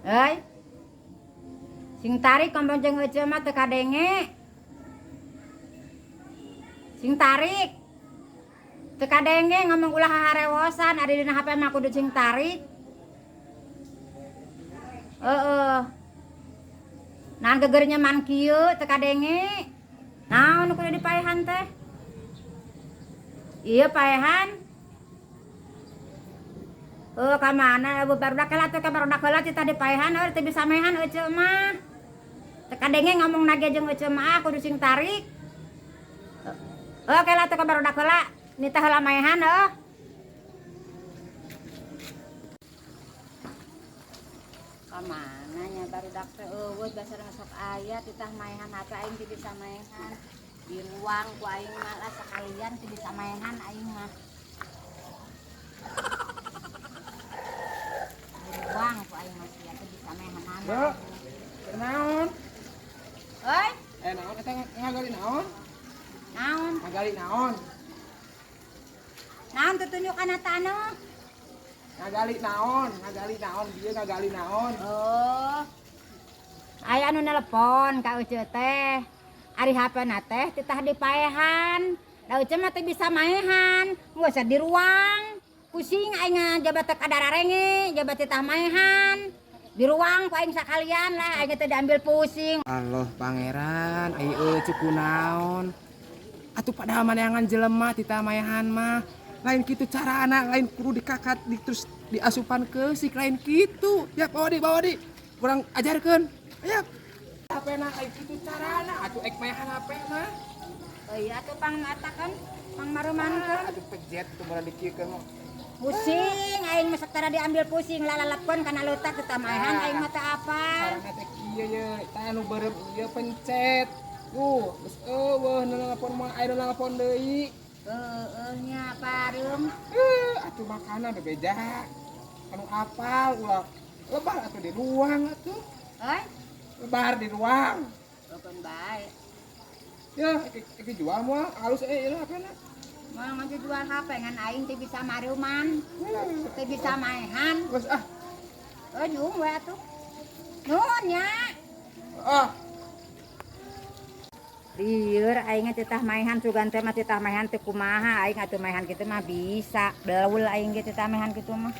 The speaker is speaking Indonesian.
Hei, sing tarik kompon jeung ece mah teu kadenge. Sing tarik teu kadenge ngomong ulah harewosan ari dina HP mah kudu sing tarik. Heeh. Naon gegernya man kieu teu kadenge. Naon kudu dipaehan teh? Iya paehan. Ka mana barudak heula teh ka barudak heula teh dipaehan teh bisa mehan ece mah. Teu kadenge ngomong nage jeung ece mah kudu sing tarik. Kela teh ka barudak heula nitah heula maehan Ka mana nya barudak teh eueuh basar sok aya titah maehan hate aing teu bisa maehan. Di ruang ku aing mah lah sakalian teu bisa maehan aing mah. Uang ku aing mah sia teh bisa mehan. Mbak, naon? Heuy, Naon eta ngagali naon? naon? Ngagali naon? Naon tutunjukan eta anu? Ngagali naon? Ngagali naon? Dia ngagali naon? Oh. Aya anu nelpon ka Ece teh. Ari HP-na teh titah dipaehan. Da Ece mah teh bisa maehan, geus usah di ruang. Pusing aing jabat teu kadararenge, jabat titah maehan. Di ruang ku aing sakalian lah, aing teh diambil pusing. Allah pangeran, ai Ece kunaon? Atuh padahal maneangan jelema tita maehan mah. Lain kitu carana, lain kudu dikakat terus diasupan ke sik lain kitu. Ya bawa di. Kurang ajarkeun. Aya. HP-na lain kitu carana, atuh ek maehan HP mah. Oh iya tuh pang ngatakan, pang marumankeun. Atuh pejet tuh bara dikiekeun mah. Pusing aing mah saktara diambil pusing lalalapkeun kana leutak teu maehan aing mah teu apal. Carana teh kieu ye, tah anu beureum ieu pencet. Geus eueuh nelpon mah aya nelpon deui. Nya pareum. Atuh makanan bebeja. Anu apal ulah lebar atuh di ruang atuh. Heuy, Lebar di ruang. pokon bae. Ya, iki jual moal halus ieu apana? Mau ngaju jual HP ngan aing teh bisa mareuman, teh bisa maehan. Geus Nyung we atuh. Nuhun nya. Lieur aing teh tah maehan sugan teh mah teh tah maehan teh kumaha aing atuh maehan kitu mah bisa. Daul aing ge teh tah maehan kitu mah.